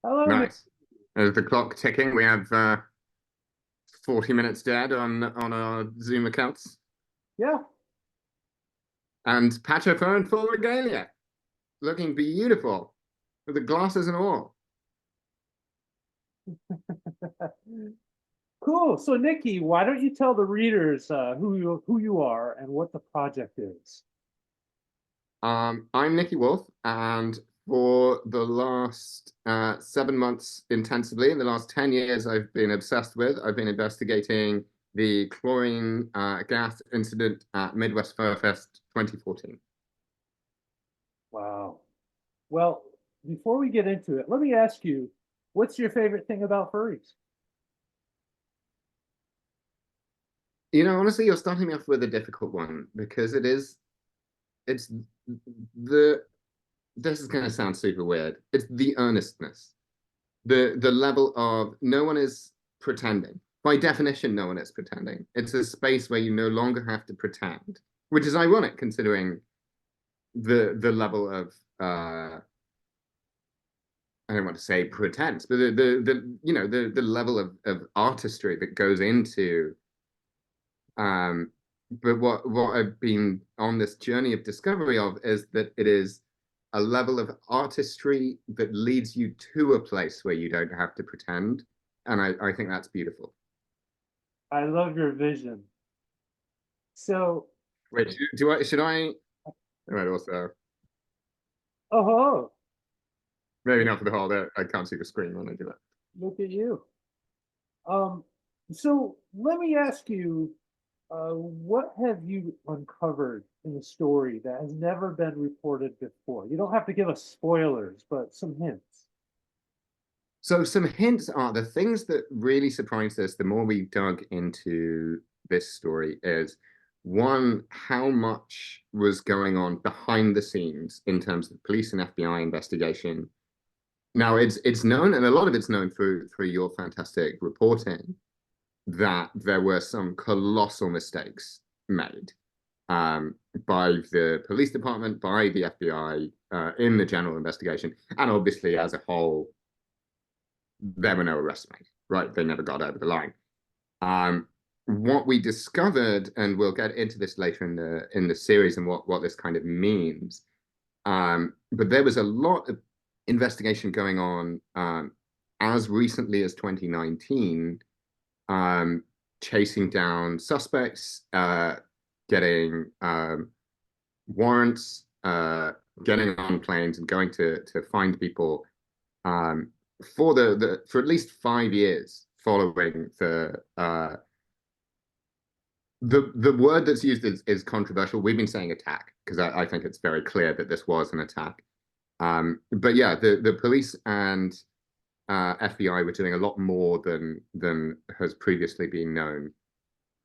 Hello, Nick. Nice. As the clock ticking, we have 40 minutes dead on our Zoom accounts. Yeah. And Pacha Fur and full regalia, looking beautiful, with the glasses and all. Cool. So, Nicky, why don't you tell the readers who you are and what the project is? I'm Nicky Wolf, and for the last 7 months intensively, in the last 10 years, I've been investigating the chlorine gas incident at Midwest Furfest 2014. Wow. Well, before we get into it, let me ask you, what's your favorite thing about furries? Honestly, you're starting me off with a difficult one because it's the, this is going to sound super weird. It's the earnestness, the level of no one is pretending. By definition, no one is pretending. It's a space where you no longer have to pretend, which is ironic considering the level of I don't want to say pretense, but the level of artistry that goes into Um, but what I've been on this journey of discovery of is that it is a level of artistry that leads you to a place where you don't have to pretend. And I think that's beautiful. I love your vision. So, Wait, should I? Right, also, oh, maybe not for the whole day. I can't see the screen when I do that. look at you. Um, so let me ask you, what have you uncovered in the story that has never been reported before? You don't have to give us spoilers, but some hints. So some hints are the things that really surprised us the more we dug into this story is one, how much was going on behind the scenes in terms of police and FBI investigation. Now it's known, and a lot of it's known through your fantastic reporting, that there were some colossal mistakes made um, by the police department, by the FBI in the general investigation, and obviously as a whole there were no arrests made, right? They never got over the line. Um, what we discovered, and we'll get into this later in the series and what this kind of means. But there was a lot of investigation going on as recently as 2019, um, chasing down suspects, getting warrants, getting on planes, and going to find people um, for the for at least 5 years following the word that's used is controversial. We've been saying attack because I think it's very clear that this was an attack. But yeah, the police and FBI were doing a lot more than has previously been known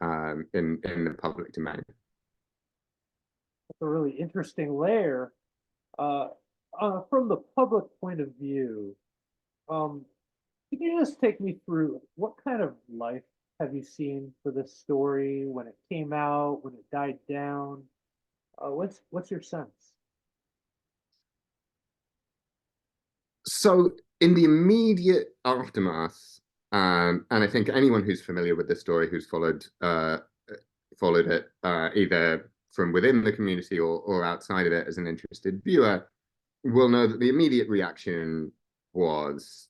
in the public domain. That's a really interesting layer. Uh, from the public point of view, um, can you just take me through what kind of life have you seen for this story when it came out, when it died down? What's your sense? So in the immediate aftermath, and I think anyone who's familiar with this story, who's followed it either from within the community or outside of it as an interested viewer, will know that the immediate reaction was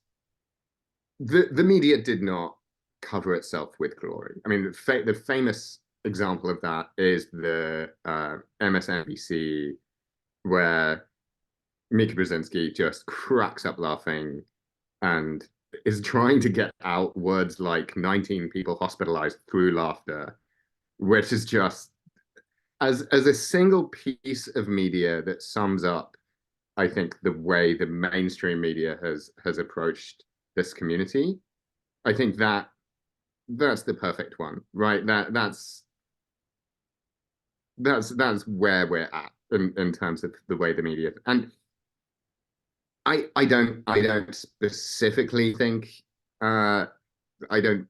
the media did not cover itself with glory. I mean, the famous example of that is the MSNBC, where Mika Brzezinski just cracks up laughing and is trying to get out words like 19 people hospitalized through laughter, which is just as a single piece of media that sums up, I think, the way the mainstream media has approached this community. I think that's the perfect one, right? That's where we're at in terms of the way the media. And I don't specifically think uh I don't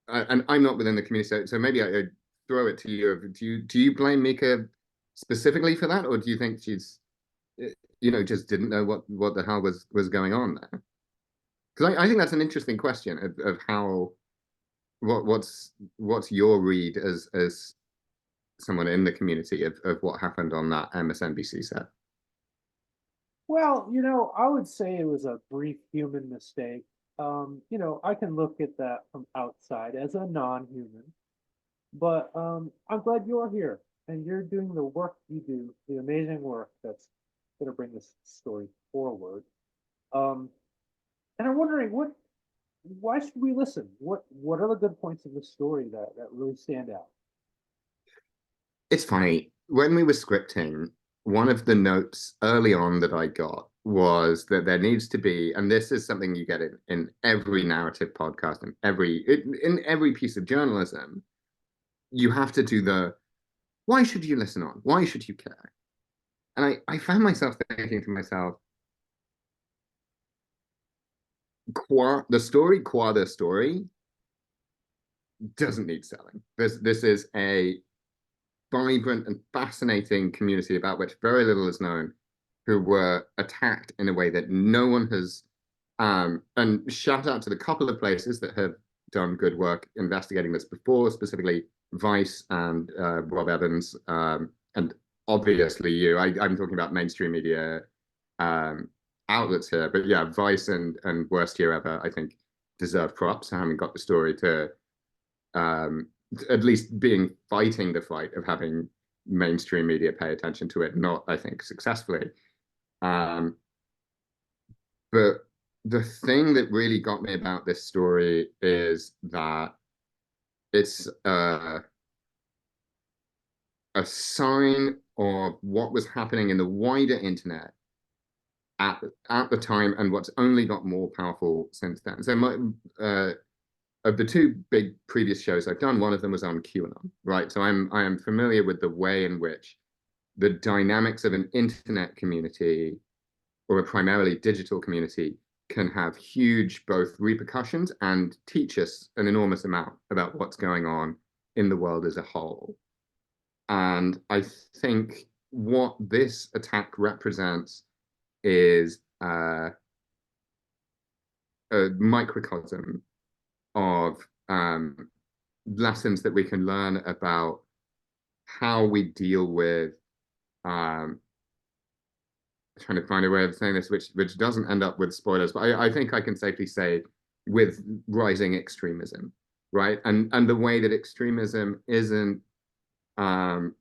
and I'm not within the community, so maybe I throw it to you. Do you blame Mika specifically for that, or do you think she's just didn't know what the hell was going on there? Because I think that's an interesting question of how what's your read as someone in the community of what happened on that MSNBC set. Well, I would say it was a brief human mistake. I can look at that from outside as a non-human, but I'm glad you're here and you're doing the work you do, the amazing work that's going to bring this story forward. Um, and I'm wondering why should we listen? What are the good points of the story that really stand out? It's funny. When we were scripting, one of the notes early on that I got was that there needs to be, and this is something you get in every narrative podcast and in every piece of journalism, you have to do the why should you listen on? Why should you care? And I found myself thinking to myself, qua the story doesn't need selling. This is a vibrant and fascinating community about which very little is known, who were attacked in a way that no one has. And shout out to the couple of places that have done good work investigating this before, specifically Vice and Rob Evans, and obviously you. I'm talking about mainstream media um, outlets here, but yeah, Vice and Worst Year Ever, I think, deserve props for having got the story to um, at least being fighting the fight of having mainstream media pay attention to it, not, I think, successfully. Um, but the thing that really got me about this story is that it's a sign of what was happening in the wider internet at the time and what's only got more powerful since then. So of the two big previous shows I've done, one of them was on QAnon, right? So I am familiar with the way in which the dynamics of an internet community or a primarily digital community can have huge both repercussions and teach us an enormous amount about what's going on in the world as a whole. And I think what this attack represents is a microcosm of lessons that we can learn about how we deal with trying to find a way of saying this which doesn't end up with spoilers, but I think I can safely say with rising extremism, right? And the way that extremism um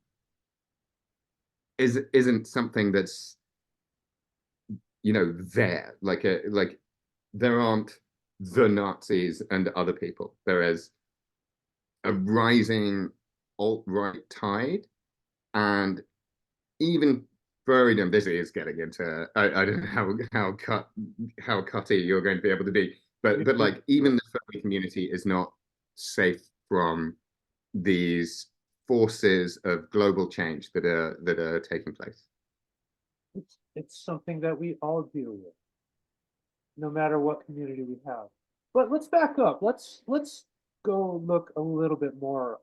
isn't something that's there like there aren't the Nazis and other people. There is a rising alt-right tide, and even further, this is getting into I don't know how cutty you're going to be able to be, but like even the furry community is not safe from these forces of global change that are taking place. It's something that we all deal with, no matter what community we have. But let's back up. Let's go look a little bit more.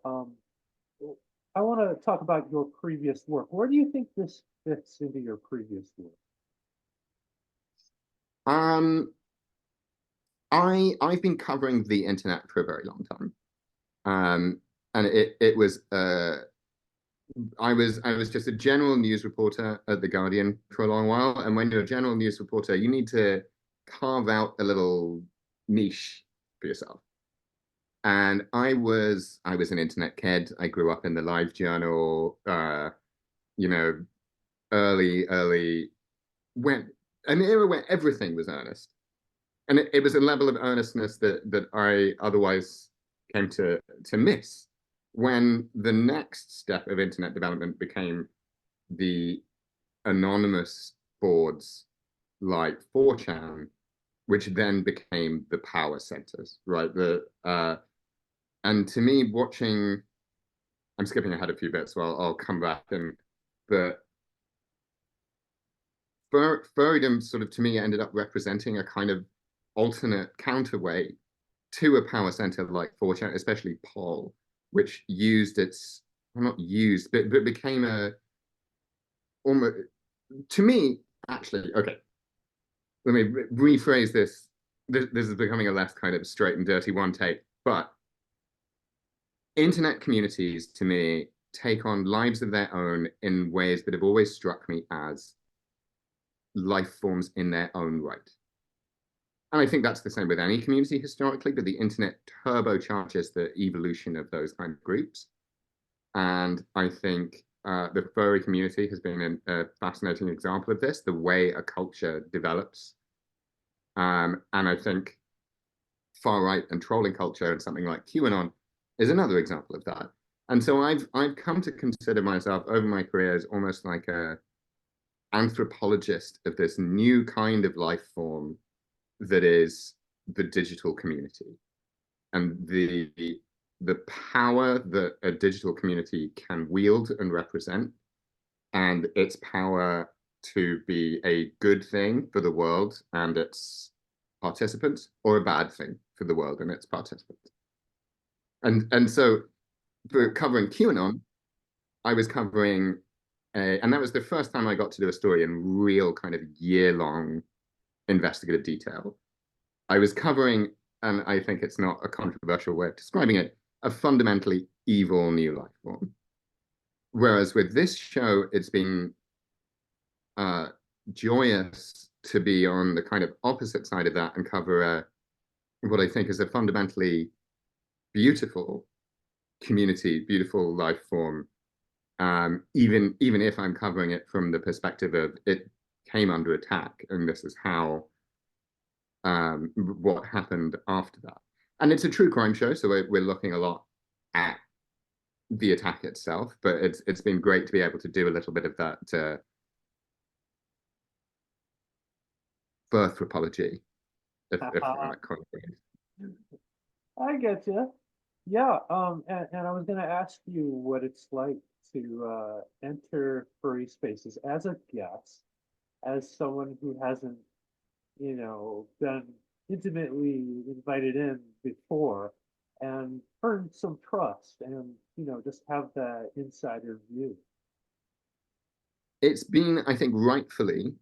I want to talk about your previous work. Where do you think this fits into your previous work? Um, I've been covering the internet for a very long time. And it was I was just a general news reporter at The Guardian for a long while. And when you're a general news reporter, you need to carve out a little niche for yourself. And I was an internet kid. I grew up in the Live Journal, you know, early when an era where everything was earnest. And it was a level of earnestness that I otherwise came to miss when the next step of internet development became the anonymous boards like 4chan, which then became the power centers, right? And to me, watching, I'm skipping ahead a few bits, so I'll come back and but furriedom sort of to me ended up representing a kind of alternate counterweight to a power center like 4chan, especially Poll, which used its, well, not used, but became a almost, to me, actually, okay, let me rephrase this this is becoming a less kind of straight and dirty one take, but internet communities to me take on lives of their own in ways that have always struck me as life forms in their own right. And I think that's the same with any community historically, but the internet turbocharges the evolution of those kind of groups. And I think the furry community has been a fascinating example of this, the way a culture develops. And I think far right and trolling culture and something like QAnon is another example of that. And so I've come to consider myself over my career as almost like a anthropologist of this new kind of life form that is the digital community, and the power that a digital community can wield and represent, and its power to be a good thing for the world and its participants, or a bad thing for the world and its participants. And so for covering QAnon, I was covering and that was the first time I got to do a story in real kind of year-long investigative detail. I was covering, and I think it's not a controversial way of describing it, a fundamentally evil new life form. Whereas with this show, it's been joyous to be on the kind of opposite side of that and cover what I think is a fundamentally beautiful community, beautiful life form. Even if I'm covering it from the perspective of it came under attack, and this is how what happened after that. And it's a true crime show, so we're looking a lot at the attack itself, but it's been great to be able to do a little bit of that birth apology, if that kind of thing. I get you. Yeah, and I was gonna ask you what it's like to enter furry spaces as a guest, as someone who hasn't, been intimately invited in before, and earn some trust and, just have that insider view. It's been, I think, rightfully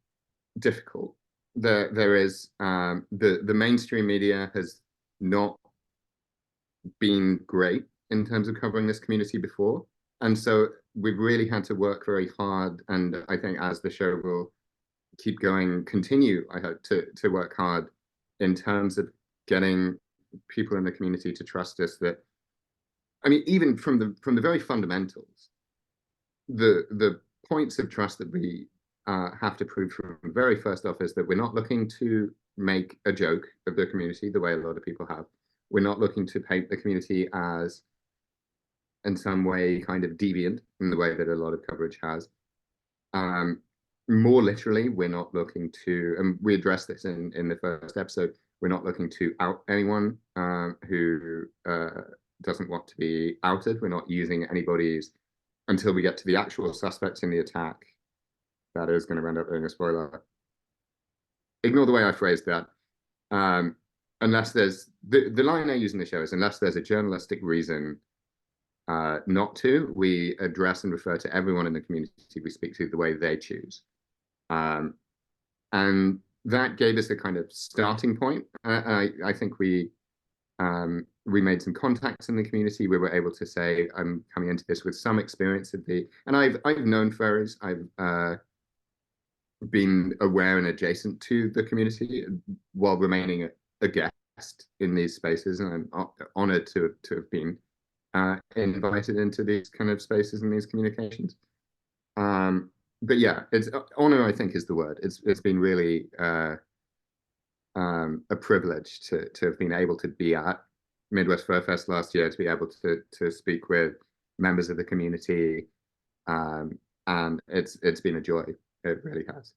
difficult. There is the mainstream media has not been great in terms of covering this community before. And so we've really had to work very hard. And I think as the show will keep going, continue, I hope, to work hard in terms of getting people in the community to trust us. That, I mean, even from the very fundamentals, the points of trust that we have to prove from the very first off is that we're not looking to make a joke of the community the way a lot of people have. We're not looking to paint the community as in some way kind of deviant in the way that a lot of coverage has. More literally, we're not looking to, and we addressed this in the first episode, we're not looking to out anyone who doesn't want to be outed. We're not using anybody's, until we get to the actual suspects in the attack. That is going to end up being a spoiler. Ignore the way I phrased that. Unless there's, the line I use in the show is, unless there's a journalistic reason not to, we address and refer to everyone in the community we speak to the way they choose. And that gave us a kind of starting point. I think we made some contacts in the community. We were able to say, I'm coming into this with some experience of and I've known furries. I've been aware and adjacent to the community while remaining a guest in these spaces, and I'm honored to have been invited into these kind of spaces and these communications. But yeah, it's honor, I think, is the word. It's been really a privilege to have been able to be at Midwest Furfest last year, to be able to speak with members of the community, and it's been a joy. It really has.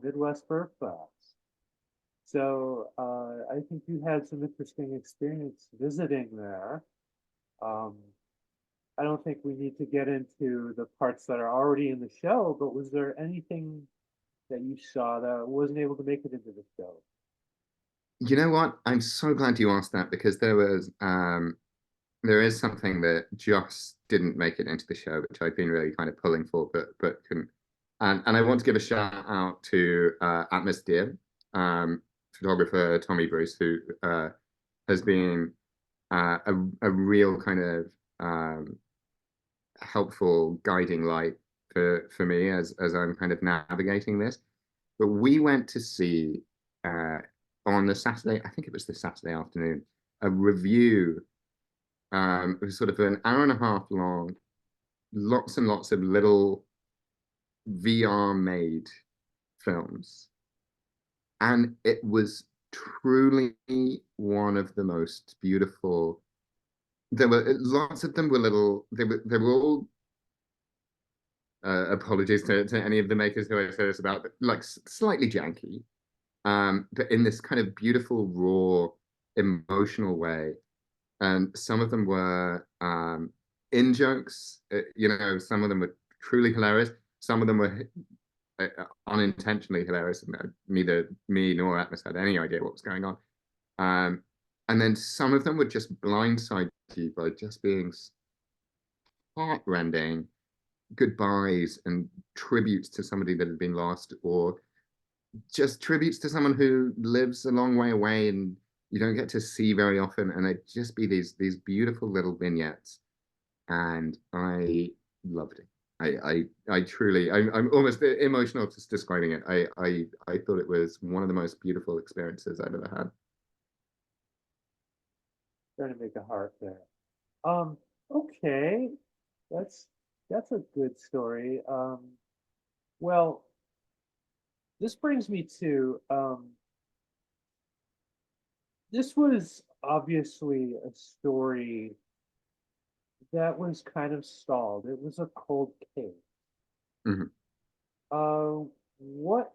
Midwest Furfest. So I think you had some interesting experience visiting there. I don't think we need to get into the parts that are already in the show, but was there anything that you saw that wasn't able to make it into the show? You know what? I'm so glad you asked that, because there is something that just didn't make it into the show, which I've been really kind of pulling for, but couldn't. And I want to give a shout out to Atmos Deer photographer Tommy Bruce, who has been a real kind of helpful guiding light for me as I'm kind of navigating this. But we went to see on the Saturday, I think it was the Saturday afternoon, a review. It was sort of an hour and a half long, lots and lots of little VR made films. And it was truly one of the most beautiful. There were lots of them were little, they were all apologies to any of the makers who I say this about, but like slightly janky. But in this kind of beautiful, raw, emotional way. And some of them were in jokes, some of them were truly hilarious. Some of them were unintentionally hilarious. Neither me nor Atlas had any idea what was going on. And then some of them would just blindside you by just being heartrending goodbyes and tributes to somebody that had been lost, or just tributes to someone who lives a long way away and you don't get to see very often. And it'd just be these beautiful little vignettes. And I loved it. I truly, I'm almost emotional just describing it. I thought it was one of the most beautiful experiences I've ever had. Trying to make a heart there. Okay, that's that's a good story. Well, this brings me to this was obviously a story that was kind of stalled. It was a cold case. Mhm. What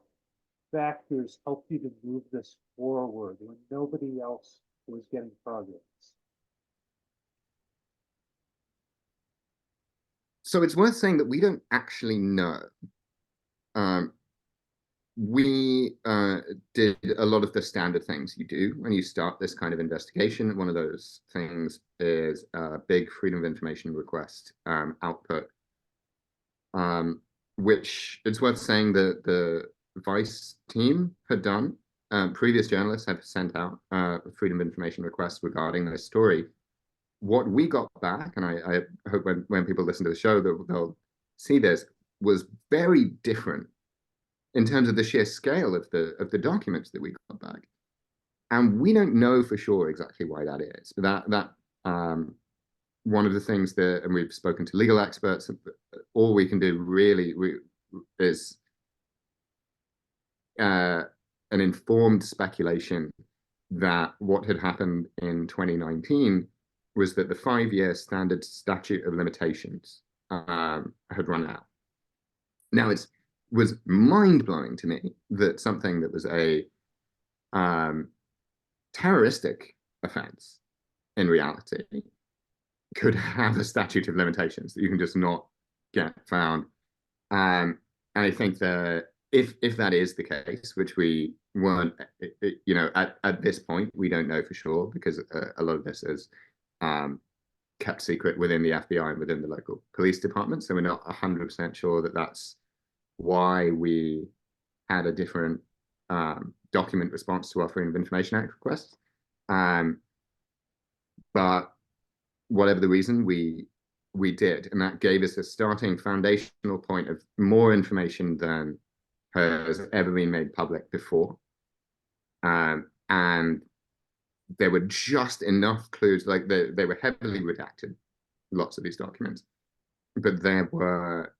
factors helped you to move this forward when nobody else was getting progress? So it's worth saying that we don't actually know. Um, we did a lot of the standard things you do when you start this kind of investigation. One of those things is a big freedom of information request output, which it's worth saying that the Vice team had done. Previous journalists have sent out freedom of information requests regarding this story. What we got back, and I hope when people listen to the show that they'll see this, was very different in terms of the sheer scale of the documents that we got back. And we don't know for sure exactly why that is. But that one of the things that, and we've spoken to legal experts, all we can do really is an informed speculation that what had happened in 2019 was that the 5-year standard statute of limitations had run out. Now, it was mind-blowing to me that something that was a terroristic offense in reality could have a statute of limitations that you can just not get found. And I think that if that is the case, which we weren't, at this point, we don't know for sure because a lot of this is kept secret within the FBI and within the local police department. So we're not 100% sure that that's why we had a different document response to our Freedom of Information Act request. But whatever the reason, we did, and that gave us a starting foundational point of more information than has ever been made public before. And there were just enough clues, like they were heavily redacted, lots of these documents, but there were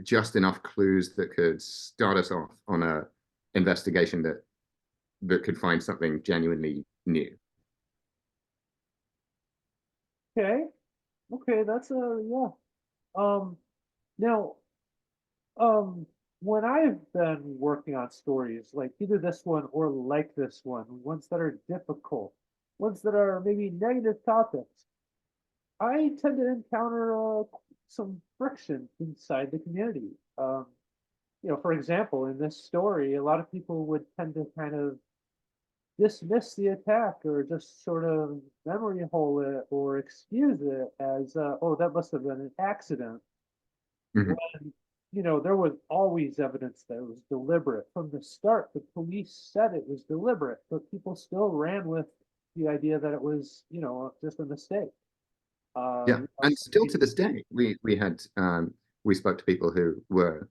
just enough clues that could start us off on a investigation that could find something genuinely new. Okay, okay, that's a yeah. Now, um, when I've been working on stories like either this one or like this one, ones that are difficult, ones that are maybe negative topics, I tend to encounter some friction inside the community. For example, in this story, a lot of people would tend to kind of dismiss the attack or just sort of memory hole it or excuse it as, oh, that must have been an accident. Mhm. there was always evidence that it was deliberate. From the start, the police said it was deliberate, but people still ran with the idea that it was, just a mistake. Yeah, and still to Maybe, this day, we spoke to people who were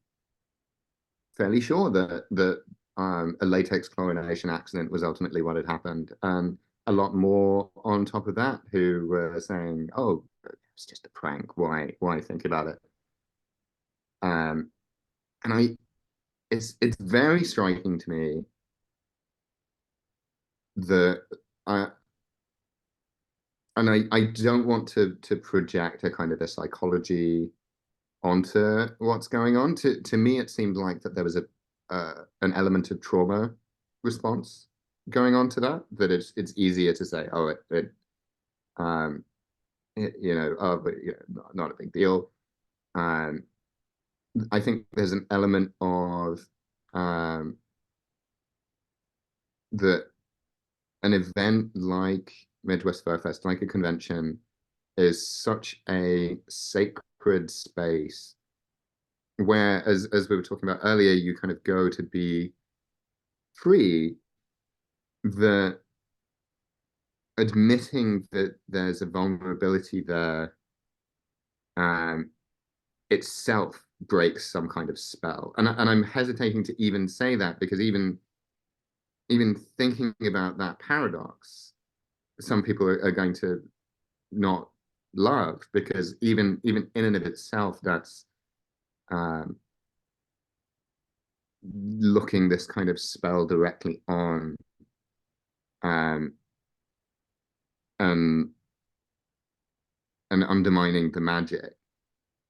fairly sure that a latex chlorination accident was ultimately what had happened. A lot more on top of that who were saying, "Oh, it's just a prank. Why think about it?" Um, and it's very striking to me that I I don't want to project a kind of a psychology onto what's going on. To me, it seemed like that there was a an element of trauma response going on to that. That it's easier to say, oh, um, oh, but not a big deal. Um, I think there's an element of um, that an event like Midwest Furfest, like a convention, is such a sacred space where, as we were talking about earlier, you kind of go to be free, that admitting that there's a vulnerability there um, itself breaks some kind of spell. And I'm hesitating to even say that because even thinking about that paradox, some people are going to not love because even in and of itself, that's um, looking this kind of spell directly on um, and and undermining the magic.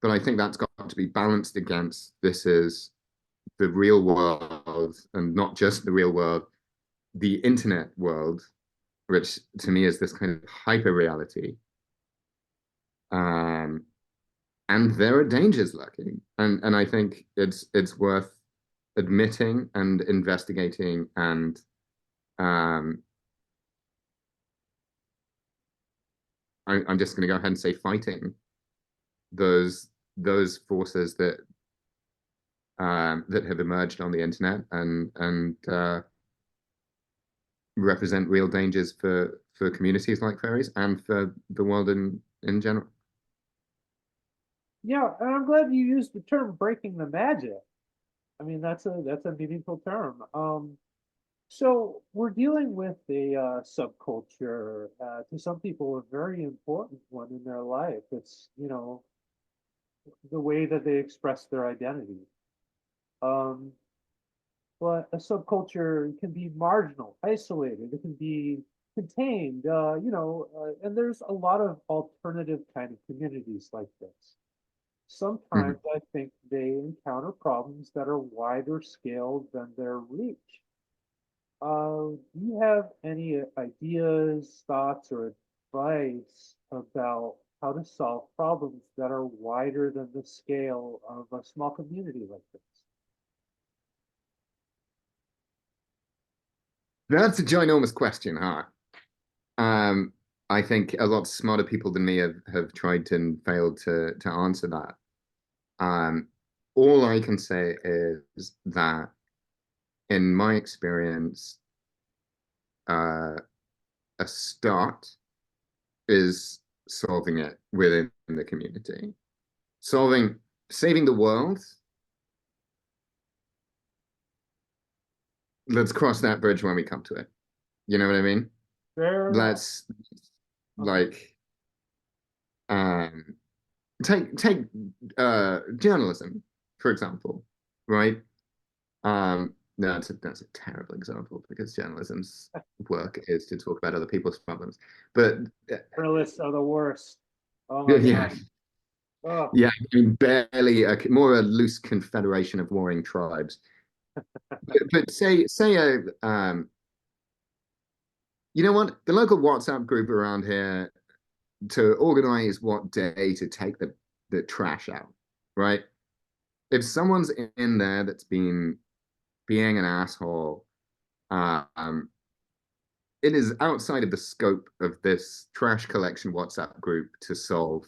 But I think that's got to be balanced against this is the real world and not just the real world, the internet world, which to me is this kind of hyper reality. Um, and there are dangers lurking, and I think it's worth admitting and investigating and um, I'm just going to go ahead and say fighting those those forces that have emerged on the internet and represent real dangers for communities like fairies and for the world in general. yeah, and I'm glad you used the term breaking the magic. I mean, that's a meaningful term. So we're dealing with a subculture, to some people, a very important one in their life. It's, the way that they express their identity. Um, but a subculture can be marginal, isolated. It can be contained, and there's a lot of alternative kind of communities like this. Mhm. Sometimes I think they encounter problems that are wider scale than their reach. Do you have any ideas, thoughts, or advice about how to solve problems that are wider than the scale of a small community like this? That's a ginormous question, huh? Um, I think a lot smarter people than me have tried to and failed to answer that. Um, all I can say is that in my experience, uh, a start is solving it within the community. Solving, saving the world, let's cross that bridge when we come to it. You know what I mean? Fair enough. Let's Okay. like um take journalism, for example, right? No, that's a terrible example because journalism's work is to talk about other people's problems. But Journalists are the worst. Oh my yeah, God. Oh, yeah, I mean, barely more a loose confederation of warring tribes. But say a you know what, the local WhatsApp group around here to organize what day to take the trash out, right? If someone's in there that's been being an asshole, um, it is outside of the scope of this trash collection WhatsApp group to solve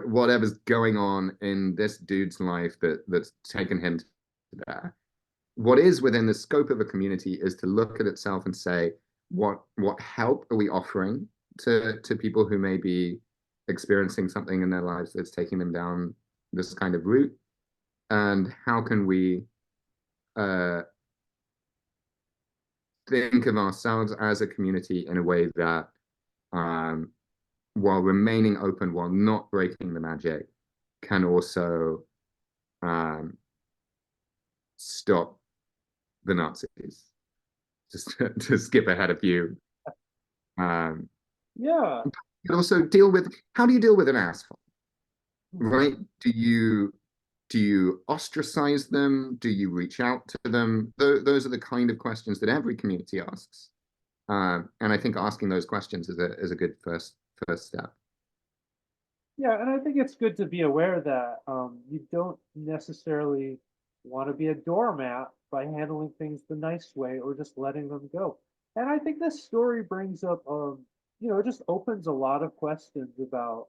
whatever's going on in this dude's life that's taken him to there. What is within the scope of a community is to look at itself and say, what help are we offering to people who may be experiencing something in their lives that's taking them down this kind of route, and how can we uh, think of ourselves as a community in a way that, um, while remaining open, while not breaking the magic, can also um, stop the Nazis. Just to skip ahead a few. Um, Yeah. but also deal with, how do you deal with an asshole, right? Do you ostracize them? Do you reach out to them? Those are the kind of questions that every community asks. And I think asking those questions is a good first step. Yeah, and I think it's good to be aware that you don't necessarily want to be a doormat by handling things the nice way or just letting them go. And I think this story brings up, it just opens a lot of questions about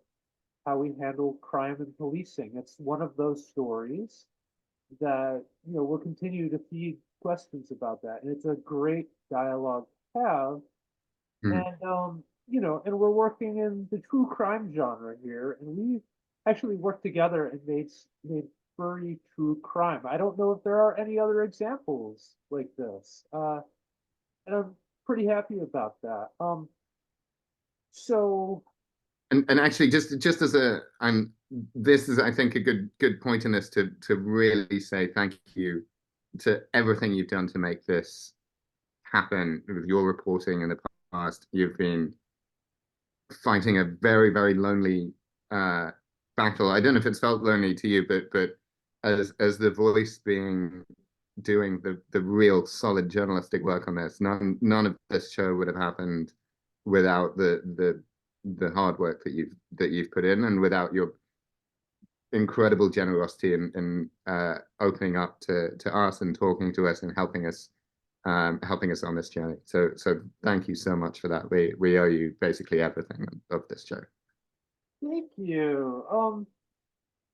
how we handle crime and policing. It's one of those stories that, will continue to feed questions about that. And it's a great dialogue to have. Mm. And and we're working in the true crime genre here, and we actually worked together and made furry true crime. I don't know if there are any other examples like this, and I'm pretty happy about that. So And actually, just as a, I'm this is, I think, a good point in this to really say thank you to everything you've done to make this happen with your reporting in the past. You've been fighting a very lonely uh, battle. I don't know if it's felt lonely to you, but as the voice being doing the real solid journalistic work on this, none of this show would have happened without the hard work that you've put in, and without your incredible generosity in opening up to us and talking to us and helping us on this journey. So thank you so much for that. We owe you basically everything of this show. thank you.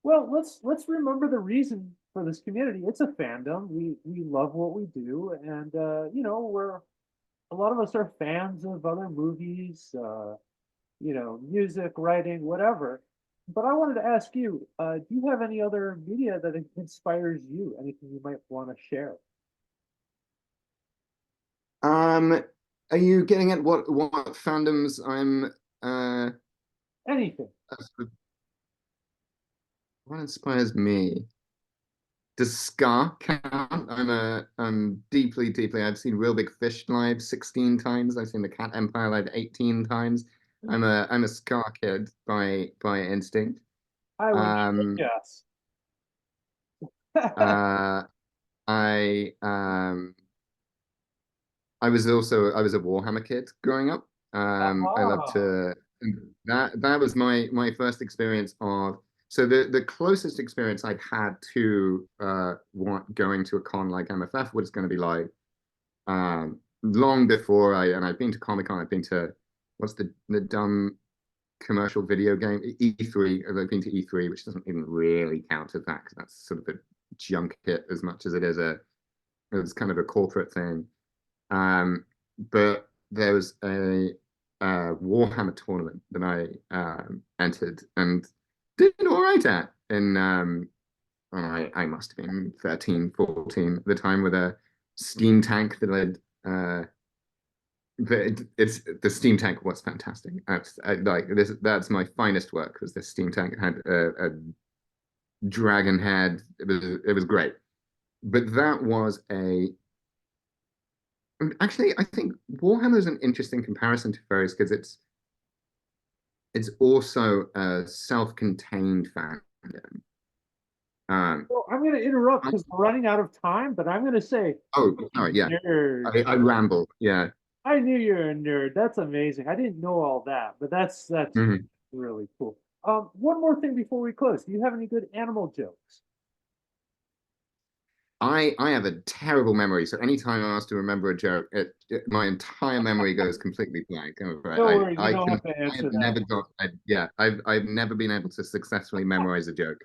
Well, let's remember the reason for this community. It's a fandom. We love what we do, and we're a lot of us are fans of other movies, music, writing, whatever. But I wanted to ask you, do you have any other media that inspires you? Anything you might want to share? Um, are you getting at what fandoms I'm Anything. what inspires me? Does Scar count? I'm deeply. I've seen Real Big Fish live 16 times. I've seen The Cat Empire live 18 times. I'm a Scar kid by instinct. I would Um, guess. uh, I I was a Warhammer kid growing up. I loved Ah, to that was my first experience of, so the closest experience I'd had to going to a con like MFF was going to be like long before I've been to Comic Con. I've been to, what's the dumb commercial video game, E3. I've been to E3, which doesn't even really count as that because that's sort of a junket as much as it is kind of a corporate thing. But there was a Warhammer tournament that I entered and did all right at. And I must have been 13, 14 at the time, with a steam tank that it's the steam tank was fantastic. Like this, that's my finest work, because this steam tank had a dragon head. It was great. But that was a actually, I think Warhammer is an interesting comparison to furries because it's also a self-contained fandom. well, I'm going to interrupt I, because we're running out of time, but I'm going to say, oh, sorry, yeah, nerd. I ramble, yeah. I knew you're a nerd. That's amazing. I didn't know all that, but that's Mhm. really cool. One more thing before we close. Do you have any good animal jokes? I have a terrible memory, so anytime I'm asked to remember a joke, my entire memory goes completely blank. No worries, you I don't can have to I have answer that. never got yeah, I've never been able to successfully memorize a joke.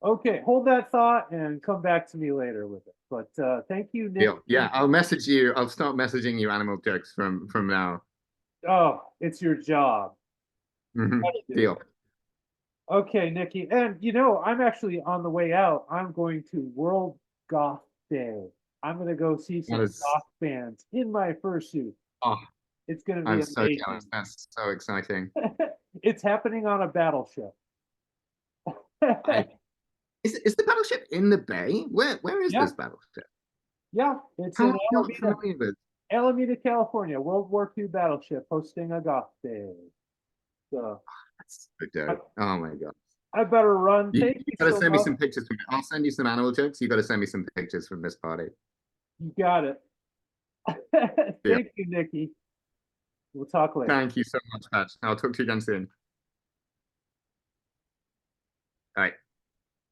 Okay, hold that thought and come back to me later with it. But thank you, Nick. Deal. Yeah, I'll message you. I'll start messaging you animal jokes from now. Oh, it's your job. Gotta do Deal. it. Okay, Nicky. And I'm actually on the way out. I'm going to World Goth Day. I'm gonna go see That some is, goth bands in my fursuit. oh, It's gonna be I'm so jealous. amazing. That's so exciting. It's happening on a battleship. I is the battleship in the bay? Where is Yeah, this battleship? yeah. It's How in am I not familiar with? Alameda, California. World War II battleship hosting a goth day. So That's so I, dope. Oh my God. I better run. You, Thank you you gotta so send me much. some pictures from it. I'll send you some animal jokes. You gotta send me some pictures from this party. You got it. Deal. Thank you, Nicky. We'll talk later. Thank you so much, Patch. I'll talk to you again soon. All right.